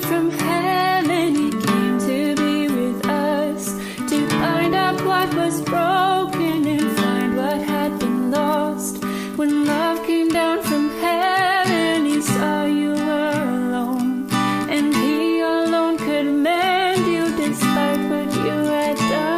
from heaven, he came to be with us, to find out what was broken and find what had been lost. When love came down from heaven, he saw you were alone, and he alone could mend you despite what you had done.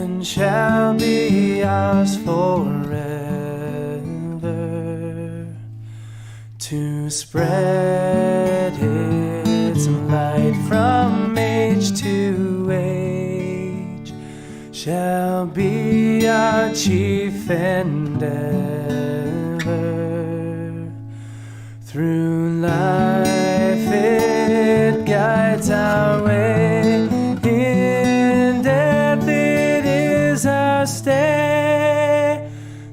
and shall be ours forever, to spread its light from age to age, shall be our chief endeavor. Through life it guides our way, in death it is our stay.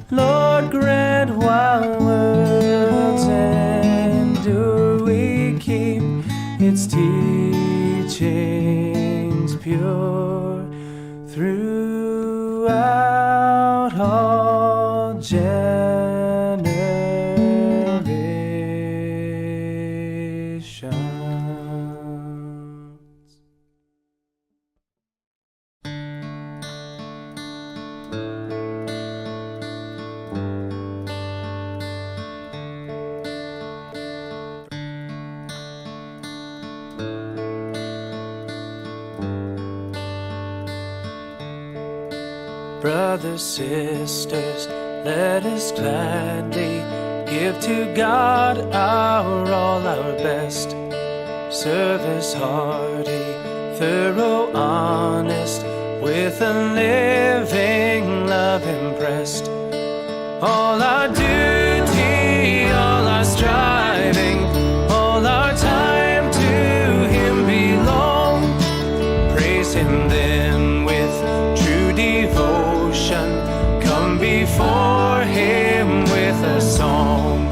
Lord, grant while worlds endure we keep its teachings pure, throughout all generations. Brothers, sisters, let us gladly give to God our all, our best. Service hearty, thorough, honest, with a living love impressed. All our duty, all our striving, all our time to Him belong. Praise Him then with true devotion, come before Him with a song.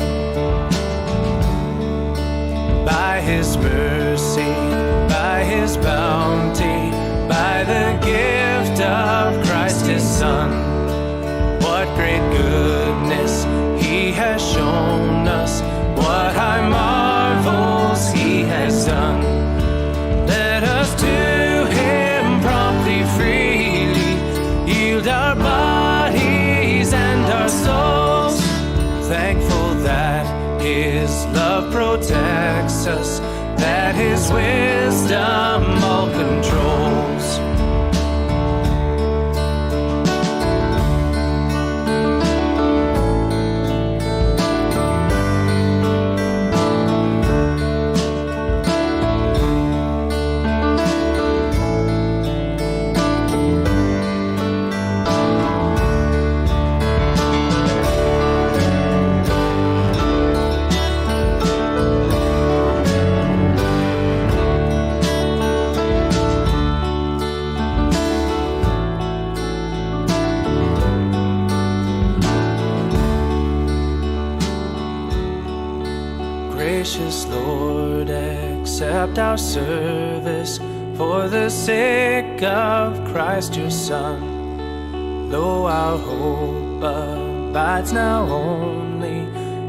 By His mercy, by His bounty, by the gift of Christ His Son, what great goodness He has shown us, what high marvels He has done. Let us to Him promptly, freely yield our bodies and our souls, thankful that His love protects us, that His wisdom all controls. Gracious Lord, accept our service for the sake of Christ your Son. Though our hope abides now only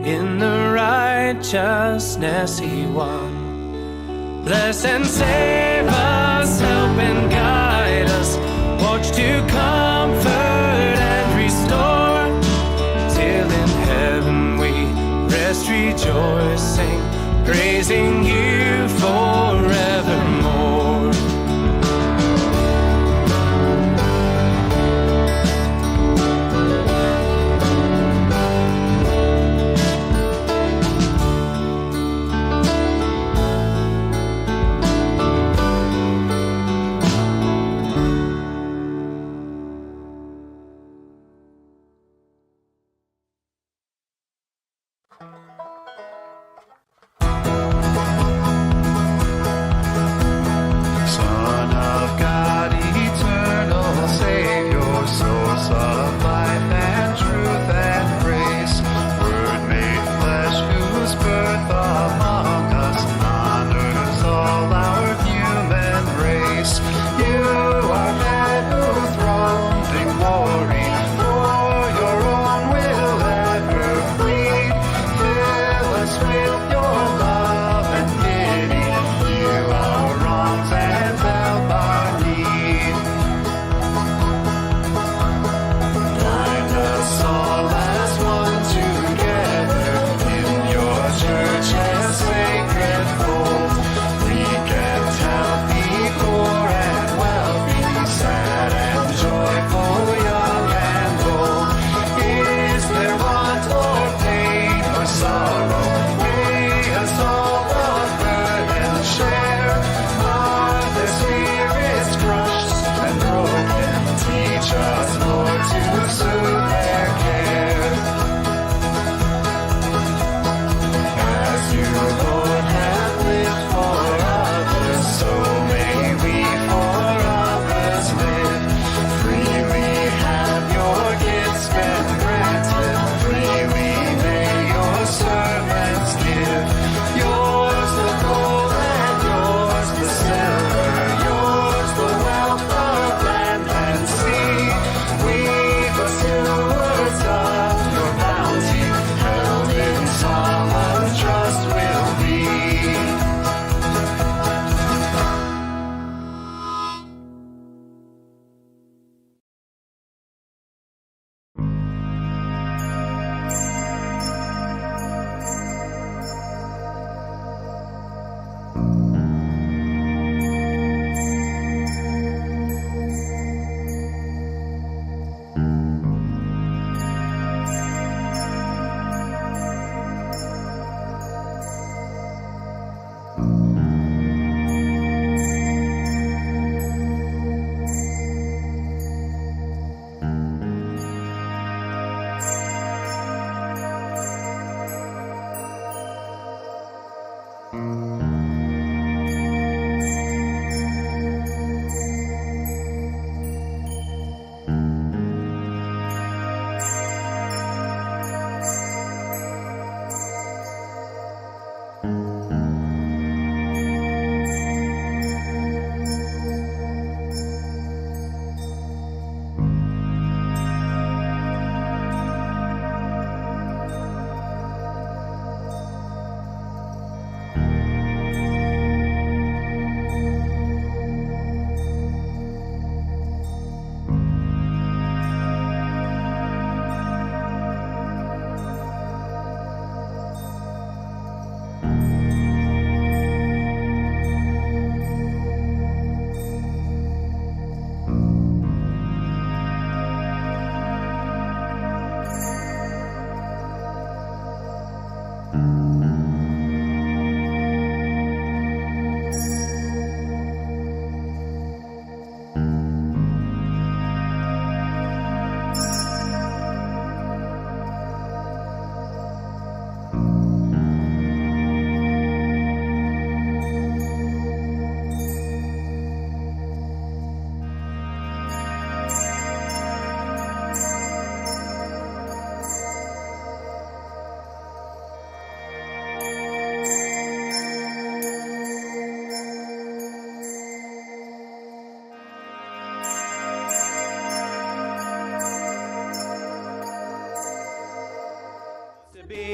in the righteousness He won, bless and save us, help and guide us, watch to comfort and restore, till in heaven we rest rejoicing, praising You forevermore.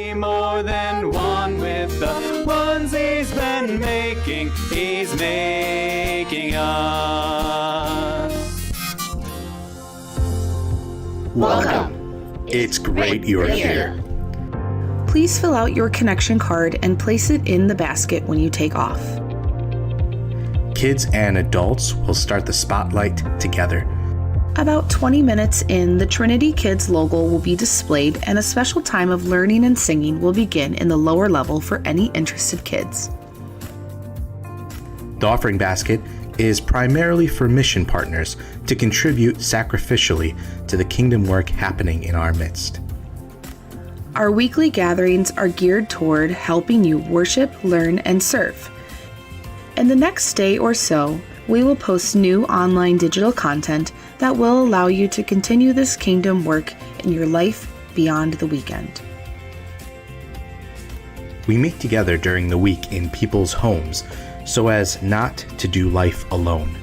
be more than one with the ones He's been making. He's making us. Welcome. It's great you're here. Please fill out your connection card and place it in the basket when you take off. Kids and adults will start the spotlight together. About 20 minutes in, the Trinity Kids logo will be displayed and a special time of learning and singing will begin in the lower level for any interested kids. The offering basket is primarily for mission partners to contribute sacrificially to the kingdom work happening in our midst. Our weekly gatherings are geared toward helping you worship, learn, and serve. In the next day or so, we will post new online digital content that will allow you to continue this kingdom work in your life beyond the weekend. We meet together during the week in people's homes so as not to do life alone.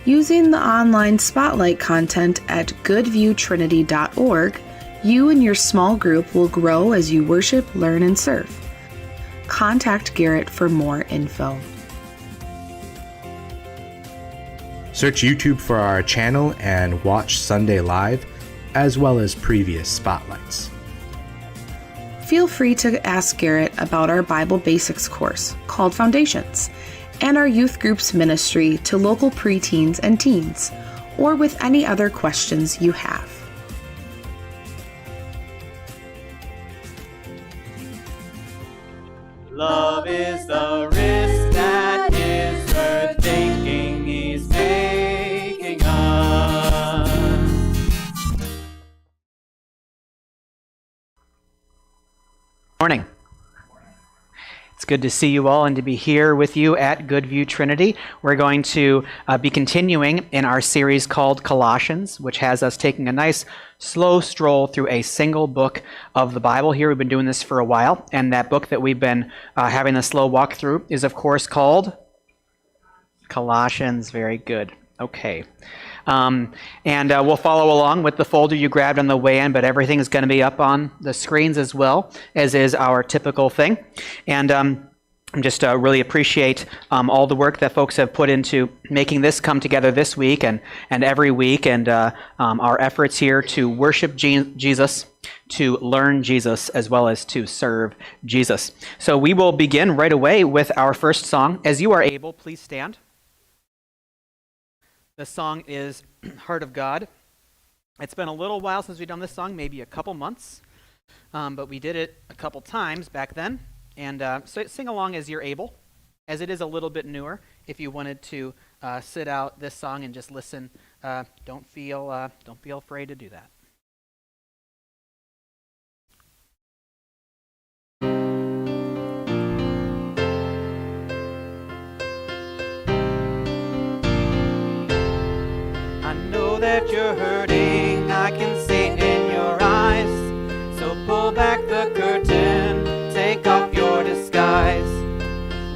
Using the online spotlight content at goodviewtrinity.org, you and your small group will grow as you worship, learn, and serve. Contact Garrett for more info. Search YouTube for our channel and watch Sunday Live, as well as previous spotlights. Feel free to ask Garrett about our Bible Basics course called Foundations, and our youth group's ministry to local preteens and teens, or with any other questions you have. Love is the risk that is worth taking. He's making us. Morning. It's good to see you all and to be here with you at Goodview Trinity. We're going to be continuing in our series called Colossians, which has us taking a nice slow stroll through a single book of the Bible here. We've been doing this for a while, and that book that we've been having a slow walk through is, of course, called Colossians. Very good. Okay. And we'll follow along with the folder you grabbed on the way in, but everything is going to be up on the screens as well, as is our typical thing. And just really appreciate all the work that folks have put into making this come together this week and every week, and our efforts here to worship Jesus, to learn Jesus, as well as to serve Jesus. So we will begin right away with our first song. As you are able, please stand. The song is Heart of God. It's been a little while since we've done this song, maybe a couple months, but we did it a couple times back then. And so sing along as you're able, as it is a little bit newer. If you wanted to sit out this song and just listen, don't feel afraid to do that. I know that you're hurting, I can see it in your eyes. So pull back the curtain, take off your disguise.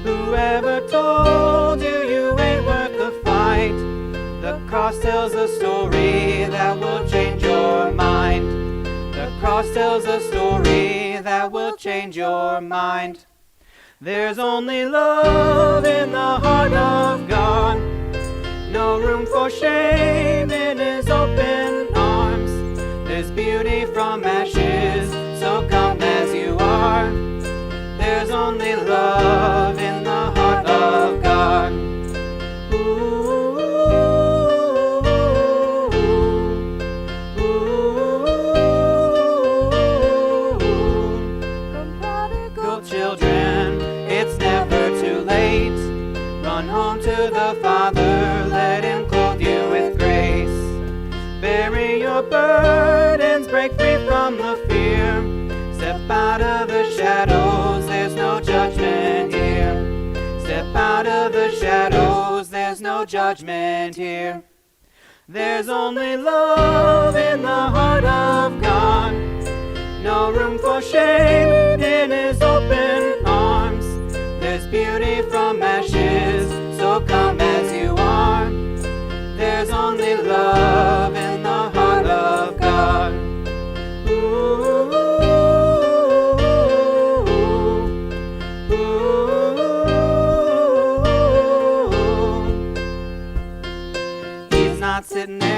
Whoever told you you ain't worth the fight? The cross tells a story that will change your mind. The cross tells a story that will change your mind. There's only love in the heart of God. No room for shame in His open arms. There's beauty from ashes, so come as you are. There's only love in the heart of God. Ooh, Come prodigal children, it's never too late. Run home to the Father, let Him clothe you with grace. Bury your burdens, break free from the fear. Step out of the shadows, there's no judgment here. Step out of the shadows, there's no judgment here. There's only love in the heart of God. No room for shame in His open arms. There's beauty from ashes, so come as you are. There's only love in the heart of God. Ooh.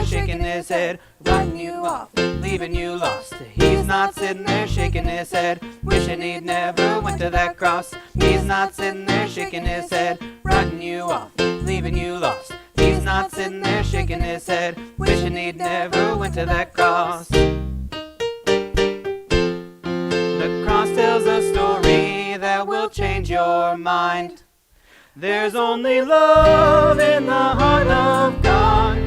there shaking his head, writing you off, leaving you lost. He's not sitting there shaking his head, wishing he'd never went to that cross. He's not sitting there shaking his head, writing you off, leaving you lost. He's not sitting there shaking his head, wishing he'd never went to that cross. The cross tells a story that will change your mind. There's only love in the heart of God.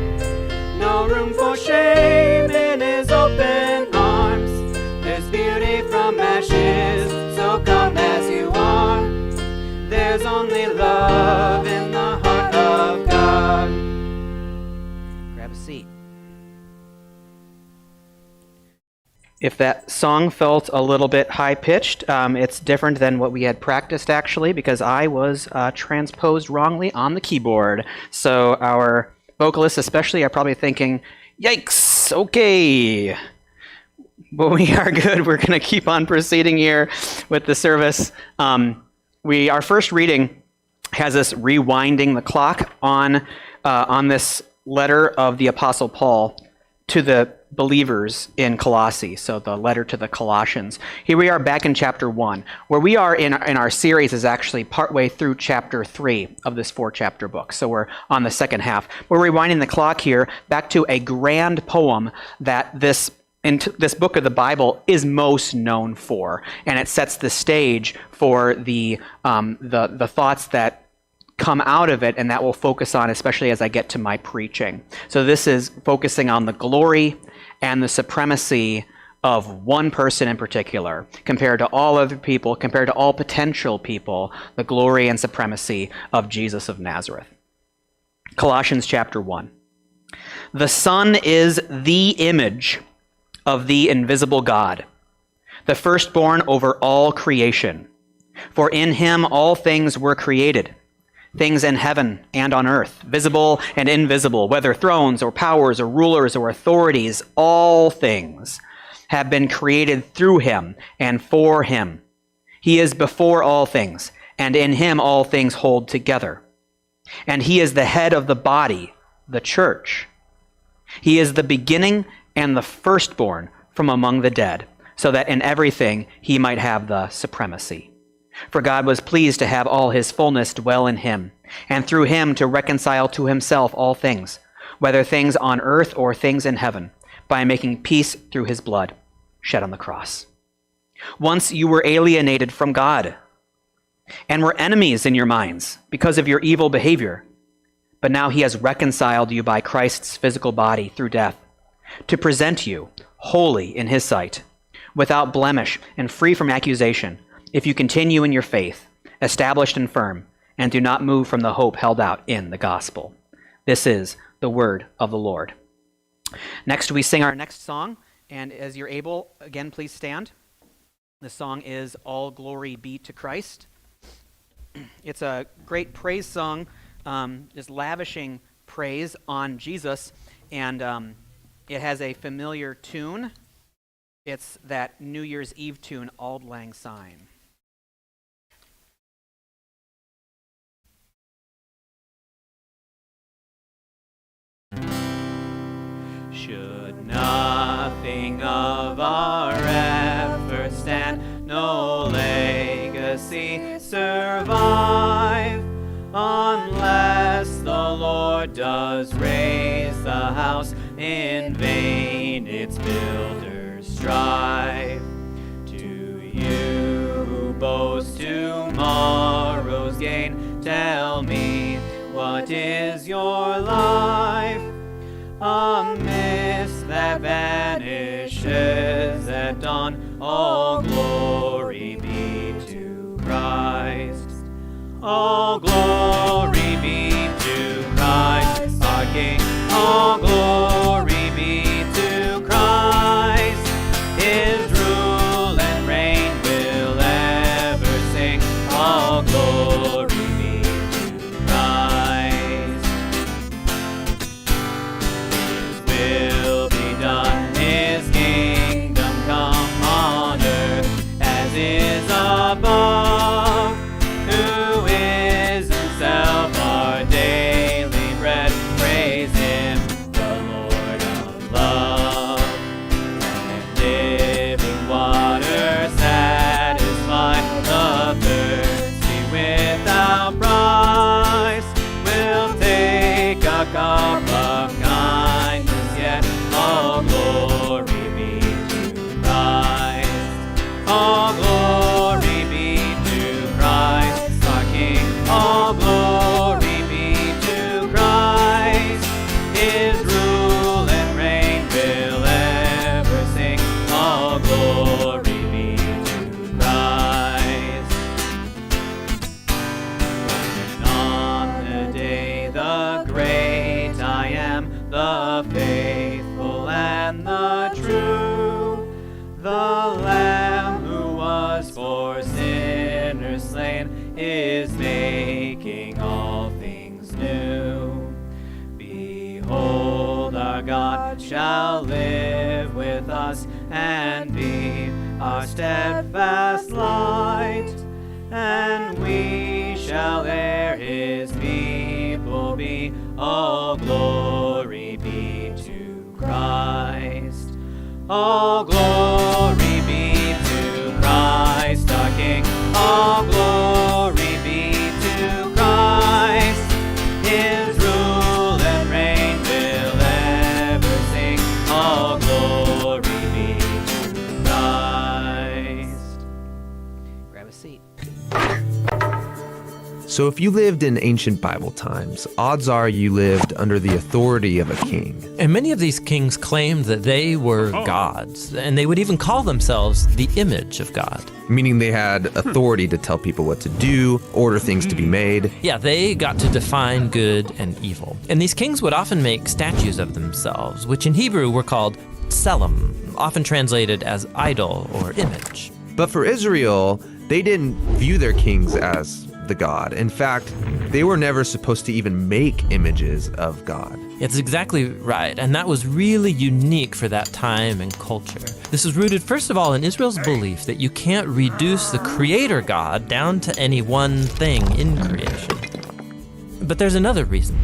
No room for shame in his open arms. There's beauty from ashes, so come as you are. There's only love in the heart of God. Grab a seat. If that song felt a little bit high-pitched, it's different than what we had practiced, actually, because I was transposed wrongly on the keyboard. So our vocalists especially are probably thinking, yikes, okay. But we are good. We're going to keep on proceeding here with the service. Our first reading has us rewinding the clock on this letter of the Apostle Paul to the believers in Colossae, so the letter to the Colossians. Here we are back in chapter 1. Where we are in our series is actually partway through chapter 3 of this 4-chapter book, so we're on the second half. We're rewinding the clock here back to a grand poem that this book of the Bible is most known for, and it sets the stage for the thoughts that come out of it, and that we'll focus on, especially as I get to my preaching. So this is focusing on the glory and the supremacy of one person in particular, compared to all other people, compared to all potential people, the glory and supremacy of Jesus of Nazareth. Colossians chapter 1. The Son is the image of the invisible God, the firstborn over all creation. For in him all things were created, things in heaven and on earth, visible and invisible, whether thrones or powers or rulers or authorities, all things have been created through him and for him. He is before all things, and in him all things hold together. And he is the head of the body, the church. He is the beginning and the firstborn from among the dead, so that in everything he might have the supremacy. For God was pleased to have all his fullness dwell in him, and through him to reconcile to himself all things, whether things on earth or things in heaven, by making peace through his blood shed on the cross. Once you were alienated from God, and were enemies in your minds because of your evil behavior, but now he has reconciled you by Christ's physical body through death, to present you holy in his sight, without blemish and free from accusation, if you continue in your faith, established and firm, and do not move from the hope held out in the gospel. This is the word of the Lord. Next, we sing our next song, and as you're able, again, please stand. The song is All Glory Be to Christ. It's a great praise song, just lavishing praise on Jesus, and it has a familiar tune. It's that New Year's Eve tune, Auld Lang Syne. Should nothing of our efforts stand, no legacy survive, unless the Lord does raise the house, in vain its builders strive. To you who boast tomorrow's gain, tell me, what is your life? A mist that vanishes at dawn, all glory be to Christ. All glory be to Christ, our King. All glory be to Christ. His rule and reign will ever sing. All glory be to Christ. His will be done, his kingdom come on earth as is above. Who is God shall live with us and be our steadfast light, and we shall ere his people be. All glory be to Christ. All glory be to Christ our King. All glory be to Christ. His rule and reign will ever sing. All glory be to Christ. Grab a seat. So if you lived in ancient Bible times, odds are you lived under the authority of a king. And many of these kings claimed that they were gods, and they would even call themselves the image of God. Meaning they had authority to tell people what to do, order things to be made. Yeah, they got to define good and evil. And these kings would often make statues of themselves, which in Hebrew were called tselem, often translated as idol or image. But for Israel, they didn't view their kings as the God. In fact, they were never supposed to even make images of God. It's exactly right, and that was really unique for that time and culture. This is rooted, first of all, in Israel's belief that you can't reduce the Creator God down to any one thing in creation. But there's another reason.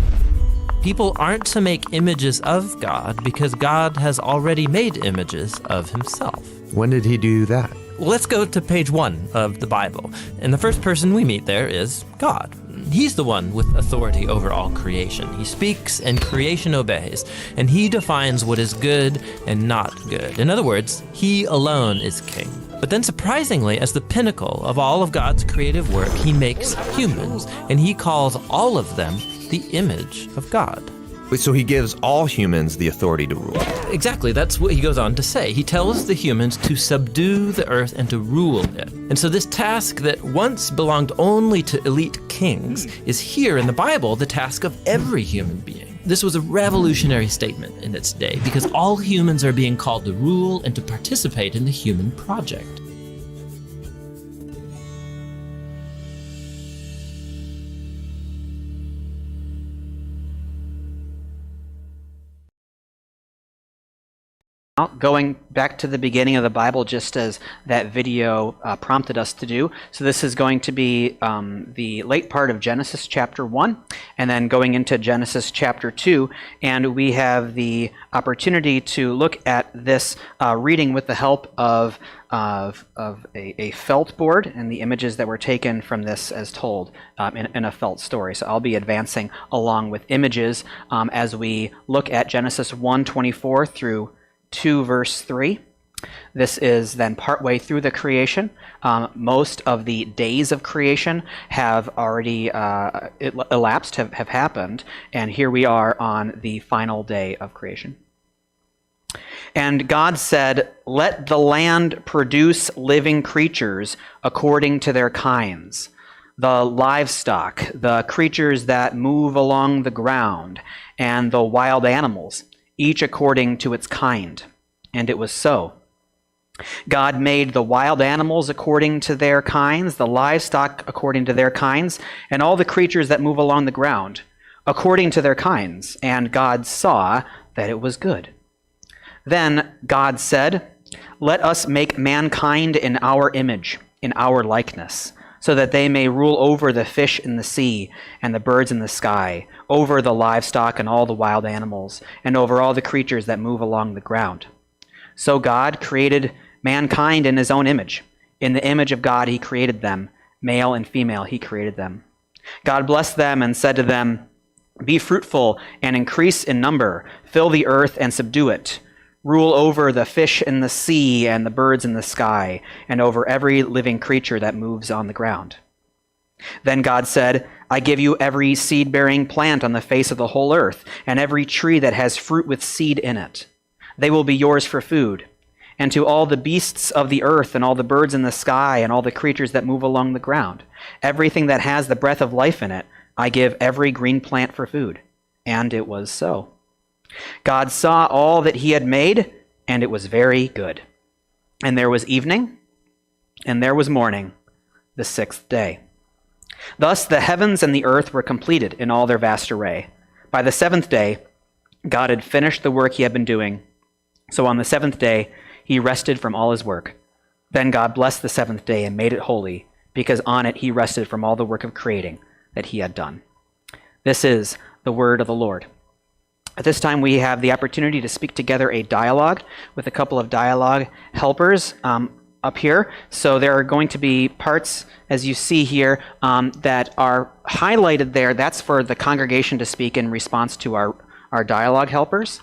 People aren't to make images of God because God has already made images of himself. When did he do that? Well, let's go to page 1 of the Bible. And the first person we meet there is God. He's the one with authority over all creation. He speaks and creation obeys, and he defines what is good and not good. In other words, he alone is king. But then surprisingly, as the pinnacle of all of God's creative work, he makes humans, and he calls all of them the image of God. So he gives all humans the authority to rule. Exactly, that's what he goes on to say. He tells the humans to subdue the earth and to rule it. And so this task that once belonged only to elite kings is here in the Bible the task of every human being. This was a revolutionary statement in its day because all humans are being called to rule and to participate in the human project. Going back to the beginning of the Bible, just as that video prompted us to do. So this is going to be the late part of Genesis chapter 1, and then going into Genesis chapter 2. And we have the opportunity to look at this reading with the help of a felt board and the images that were taken from this as told in a felt story. So I'll be advancing along with images as we look at Genesis 1:24 through 2 verse 3. This is then partway through the creation. Most of the days of creation have already elapsed, have happened, and here we are on the final day of creation. And God said, "Let the land produce living creatures according to their kinds, the livestock, the creatures that move along the ground, and the wild animals, each according to its kind." And it was so. God made the wild animals according to their kinds, the livestock according to their kinds, and all the creatures that move along the ground according to their kinds. And God saw that it was good. Then God said, "Let us make mankind in our image, in our likeness, so that they may rule over the fish in the sea and the birds in the sky, over the livestock and all the wild animals, and over all the creatures that move along the ground." So God created mankind in his own image. In the image of God he created them. Male and female he created them. God blessed them and said to them, "Be fruitful and increase in number. Fill the earth and subdue it. Rule over the fish in the sea and the birds in the sky, and over every living creature that moves on the ground." Then God said, "I give you every seed-bearing plant on the face of the whole earth, and every tree that has fruit with seed in it. They will be yours for food. And to all the beasts of the earth, and all the birds in the sky, and all the creatures that move along the ground, everything that has the breath of life in it, I give every green plant for food." And it was so. God saw all that he had made, and it was very good. And there was evening, and there was morning, the sixth day. Thus the heavens and the earth were completed in all their vast array. By the seventh day, God had finished the work he had been doing. So on the seventh day, he rested from all his work. Then God blessed the seventh day and made it holy, because on it he rested from all the work of creating that he had done. This is the word of the Lord. At this time, we have the opportunity to speak together a dialogue with a couple of dialogue helpers up here. So there are going to be parts, as you see here, that are highlighted there. That's for the congregation to speak in response to our dialogue helpers.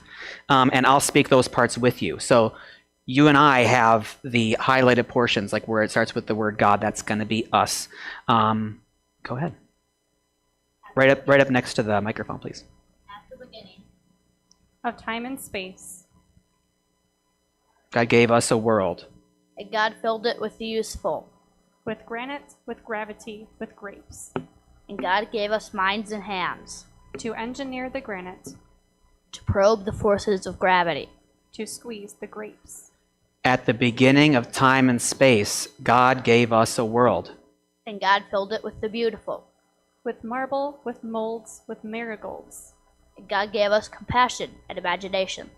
And I'll speak those parts with you. So you and I have the highlighted portions, like where it starts with the word God. That's going to be us. Go ahead. Right up next to the microphone, please. At the beginning of time and space, God gave us a world. and God filled it with the useful, with granite, with gravity, with grapes, and God gave us minds and hands to engineer the granite, to probe the forces of gravity, to squeeze the grapes. At the beginning of time and space, God gave us a world. and God filled it with the beautiful, With marble, with molds, with marigolds, and God gave us compassion and imagination,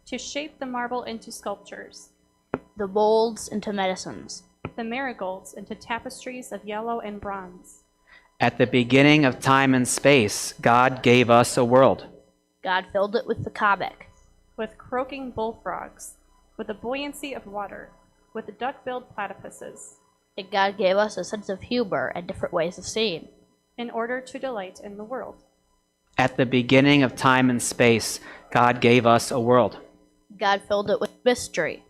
to shape the marble into sculptures, the molds into medicines, the marigolds into tapestries of yellow and bronze. At the beginning of time and space, God gave us a world. God filled it with the comic, With croaking bullfrogs, with the buoyancy of water, with the duck-billed platypuses, and God gave us a sense of humor and different ways of seeing, in order to delight in the world. At the beginning of time and space, God gave us a world. God filled it with mystery,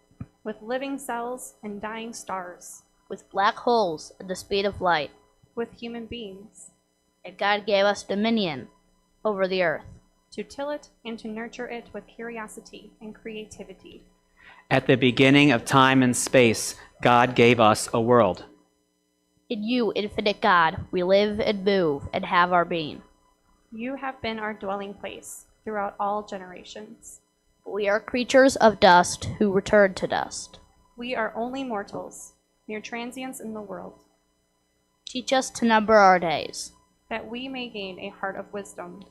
With living cells and dying stars, with black holes and the speed of light, with human beings, and God gave us dominion over the earth, to till it and to nurture it with curiosity and creativity. At the beginning of time and space, God gave us a world. In you, infinite God, we live and move and have our being. You have been our dwelling place throughout all generations. We are creatures of dust who return to dust. We are only mortals, mere transients in the world, Teach us to number our days, that we may gain a heart of wisdom.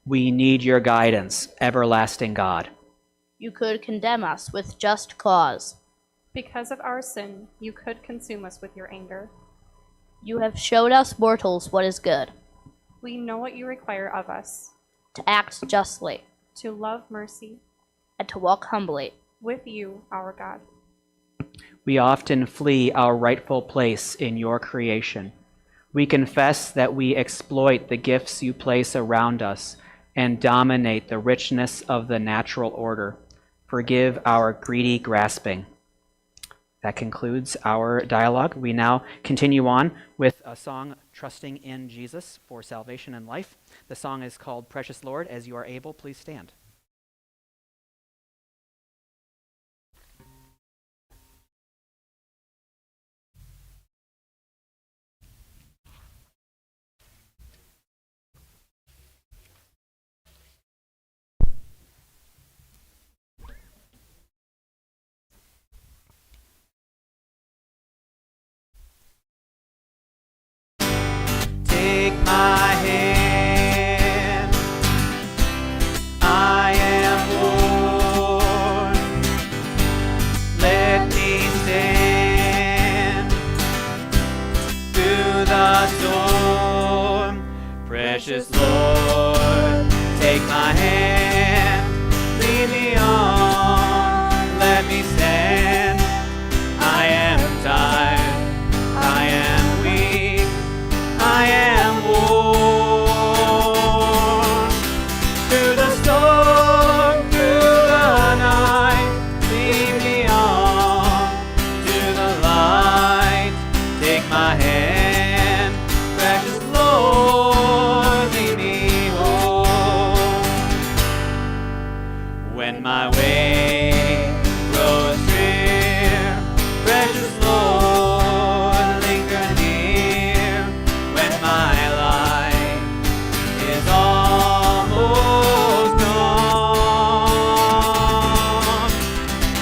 We need your guidance, everlasting God. You could condemn us with just cause. Because of our sin, you could consume us with your anger. You have showed us mortals what is good, We know what you require of us, to act justly, to love mercy, and to walk humbly. with you, our God. We often flee our rightful place in your creation. We confess that we exploit the gifts you place around us and dominate the richness of the natural order. Forgive our greedy grasping. That concludes our dialogue. We now continue on with a song, Trusting in Jesus for Salvation and Life. The song is called Precious Lord. As you are able, please stand. Take my hand, I am yours. Let me stand through the storm. Precious Lord, take my hand, lead me on, let me stand. I am tired, I am weak, I am worn. Through the storm, through the night, lead me on to the light. Take my hand, precious Lord, lead me home. When my way grows drear, precious Lord, linger near. When my life is almost gone,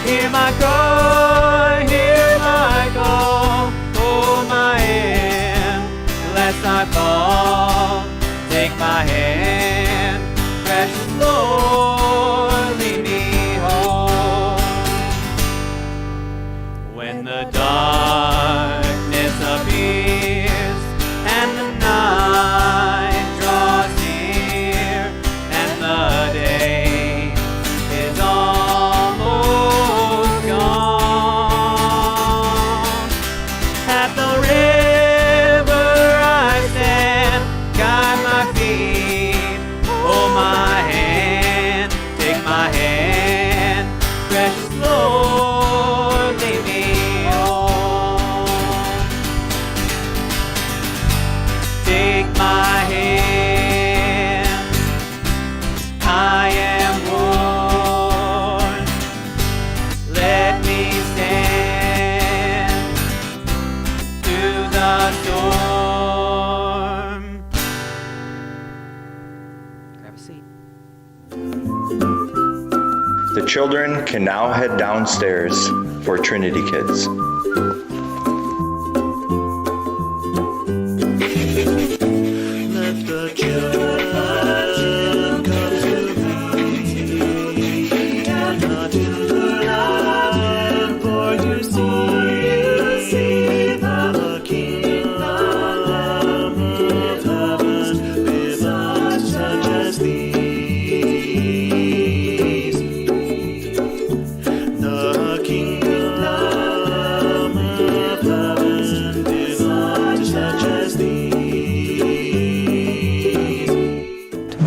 hear my cry, hear my call, hold my hand, lest I fall. Take my hand, precious Lord. precious Lord, lead me home. Take my hand, I am worn. Let me stand through the storm. Grab a seat. The children can now head downstairs for Trinity Kids. Let the children come to me, cannot hinder life, for you see the kingdom of heaven with us such as these. The kingdom of heaven with us such as these.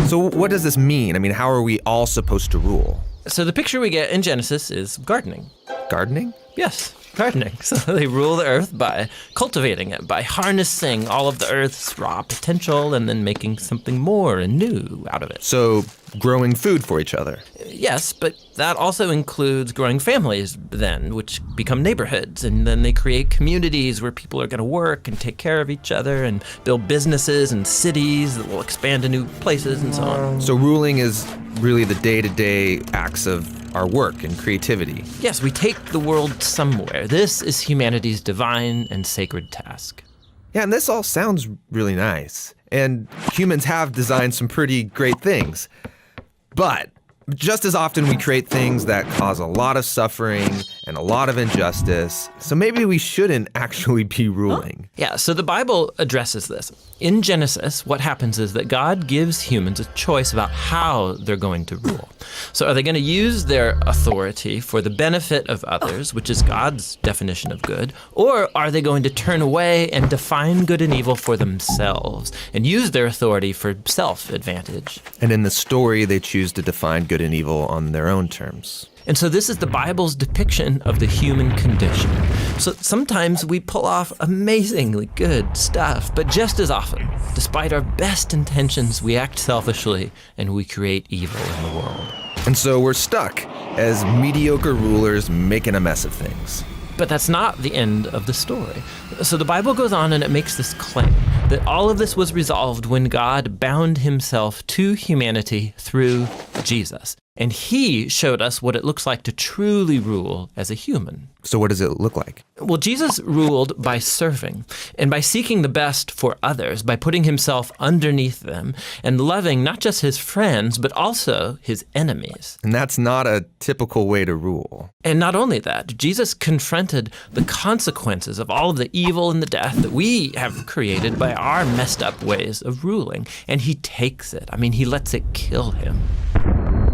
So what does this mean? I mean, how are we all supposed to rule? So the picture we get in Genesis is gardening. Gardening? Yes, gardening. So they rule the earth by cultivating it, by harnessing all of the earth's raw potential and then making something more and new out of it. So growing food for each other. Yes, but that also includes growing families then, which become neighborhoods, and then they create communities where people are going to work and take care of each other and build businesses and cities that will expand to new places and so on. So ruling is really the day-to-day acts of our work and creativity. Yes, we take the world somewhere. This is humanity's divine and sacred task. Yeah, and this all sounds really nice. And humans have designed some pretty great things. But just as often we create things that cause a lot of suffering and a lot of injustice. So maybe we shouldn't actually be ruling. Yeah, so the Bible addresses this. In Genesis, what happens is that God gives humans a choice about how they're going to rule. So are they going to use their authority for the benefit of others, which is God's definition of good, or are they going to turn away and define good and evil for themselves and use their authority for self-advantage? And in the story, they choose to define good and evil on their own terms. And so this is the Bible's depiction of the human condition. So sometimes we pull off amazingly good stuff, but just as often, despite our best intentions, we act selfishly and we create evil in the world. And so we're stuck as mediocre rulers making a mess of things. But that's not the end of the story. So the Bible goes on and it makes this claim that all of this was resolved when God bound himself to humanity through Jesus. And he showed us what it looks like to truly rule as a human. So what does it look like? Well, Jesus ruled by serving and by seeking the best for others, by putting himself underneath them and loving not just his friends, but also his enemies. And that's not a typical way to rule. And not only that, Jesus confronted the consequences of all of the evil and the death that we have created by our messed up ways of ruling. And he takes it. I mean, he lets it kill him.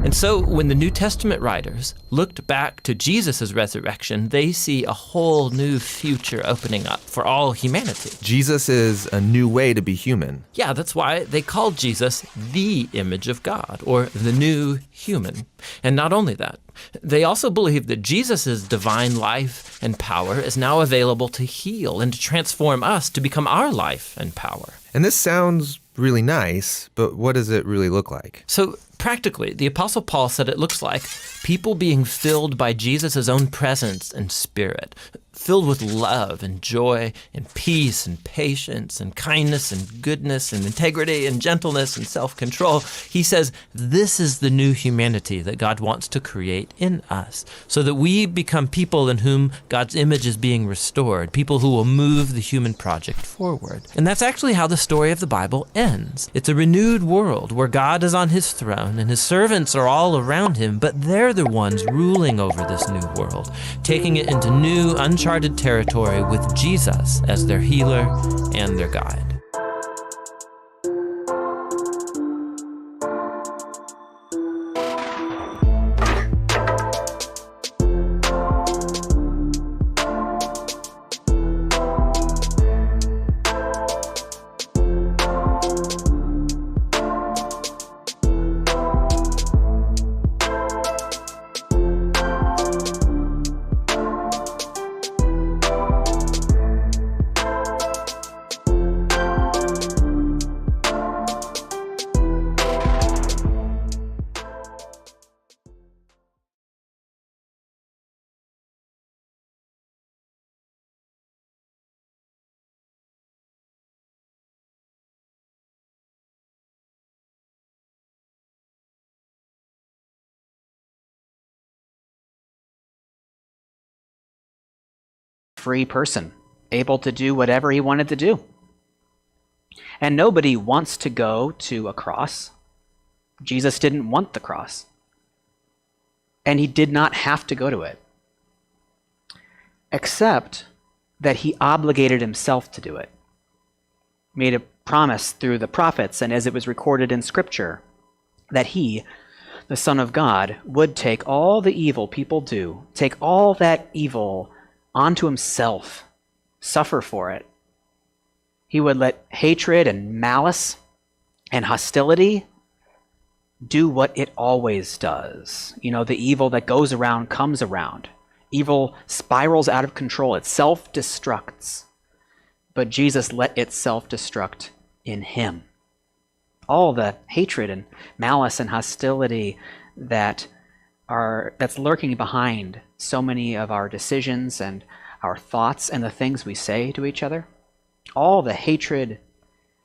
And so when the New Testament writers looked back to Jesus' resurrection, they see a whole new future opening up for all humanity. Jesus is a new way to be human. Yeah, that's why they call Jesus the image of God, or the new human. And not only that, they also believe that Jesus' divine life and power is now available to heal and to transform us to become our life and power. And this sounds really nice, but what does it really look like? So practically, the Apostle Paul said it looks like people being filled by Jesus' own presence and spirit, filled with love and joy and peace and patience and kindness and goodness and integrity and gentleness and self-control. He says this is the new humanity that God wants to create in us so that we become people in whom God's image is being restored, people who will move the human project forward. And that's actually how the story of the Bible ends. It's a renewed world where God is on his throne and his servants are all around him, but they're the ones ruling over this new world, taking it into new, uncharted territory with Jesus as their healer and their guide. free person, able to do whatever he wanted to do. And nobody wants to go to a cross. Jesus didn't want the cross. And he did not have to go to it, except that he obligated himself to do it. Made a promise through the prophets and as it was recorded in Scripture that he, the Son of God, would take all the evil people do, take all that evil onto himself, suffer for it. He would let hatred and malice and hostility do what it always does. You know, the evil that goes around comes around. Evil spirals out of control. It self-destructs. But Jesus let it self-destruct in him. All the hatred and malice and hostility that's lurking behind so many of our decisions and our thoughts and the things we say to each other, all the hatred,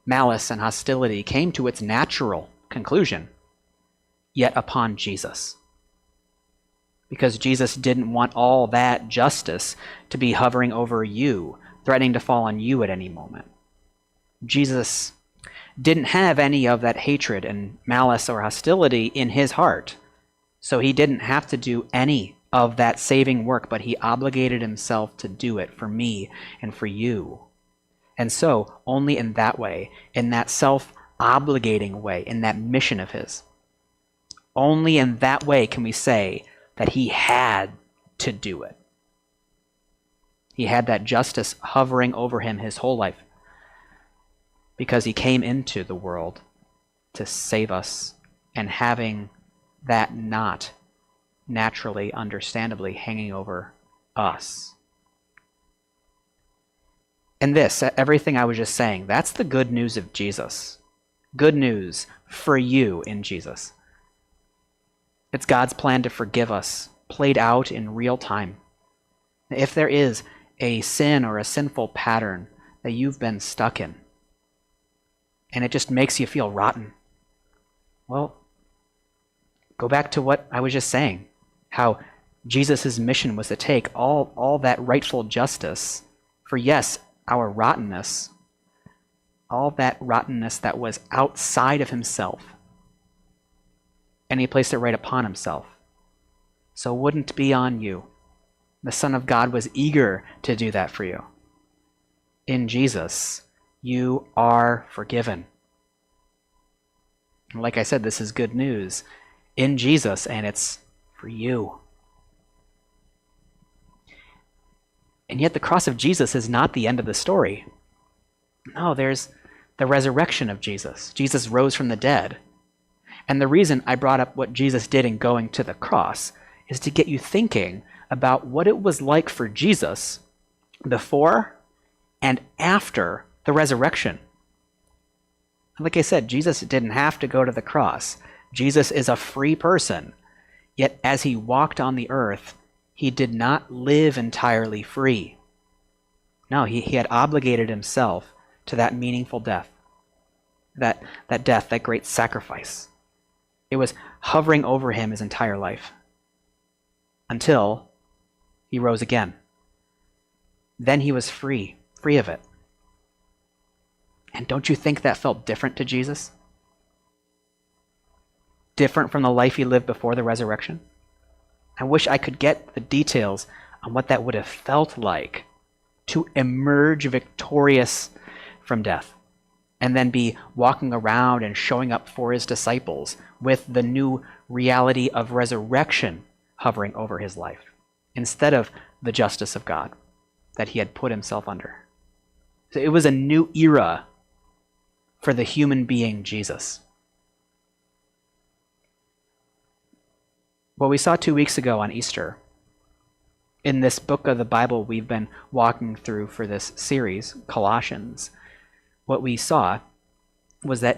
malice, and hostility came to its natural conclusion, yet upon Jesus. Because Jesus didn't want all that justice to be hovering over you, threatening to fall on you at any moment. Jesus didn't have any of that hatred and malice or hostility in his heart, so he didn't have to do any of that saving work, but he obligated himself to do it for me and for you. And so, only in that way, in that self-obligating way, in that mission of his, only in that way can we say that he had to do it. He had that justice hovering over him his whole life because he came into the world to save us, and having that not naturally, understandably hanging over us. And this, everything I was just saying, that's the good news of Jesus. Good news for you in Jesus. It's God's plan to forgive us, played out in real time. If there is a sin or a sinful pattern that you've been stuck in, and it just makes you feel rotten, well, go back to what I was just saying, how Jesus' mission was to take all that rightful justice for, yes, our rottenness, all that rottenness that was outside of himself, and he placed it right upon himself. So it wouldn't be on you. The Son of God was eager to do that for you. In Jesus, you are forgiven. And like I said, this is good news in Jesus, and it's for you. And yet the cross of Jesus is not the end of the story. No, there's the resurrection of Jesus. Jesus rose from the dead. And the reason I brought up what Jesus did in going to the cross is to get you thinking about what it was like for Jesus before and after the resurrection. Like I said, Jesus didn't have to go to the cross. Jesus is a free person. Yet as he walked on the earth, he did not live entirely free. No, he had obligated himself to that meaningful death, that death, that great sacrifice. It was hovering over him his entire life until he rose again. Then he was free of it. And don't you think that felt different to Jesus? Different from the life he lived before the resurrection? I wish I could get the details on what that would have felt like to emerge victorious from death and then be walking around and showing up for his disciples with the new reality of resurrection hovering over his life instead of the justice of God that he had put himself under. So it was a new era for the human being Jesus. What we saw 2 weeks ago on Easter, in this book of the Bible we've been walking through for this series, Colossians, what we saw was that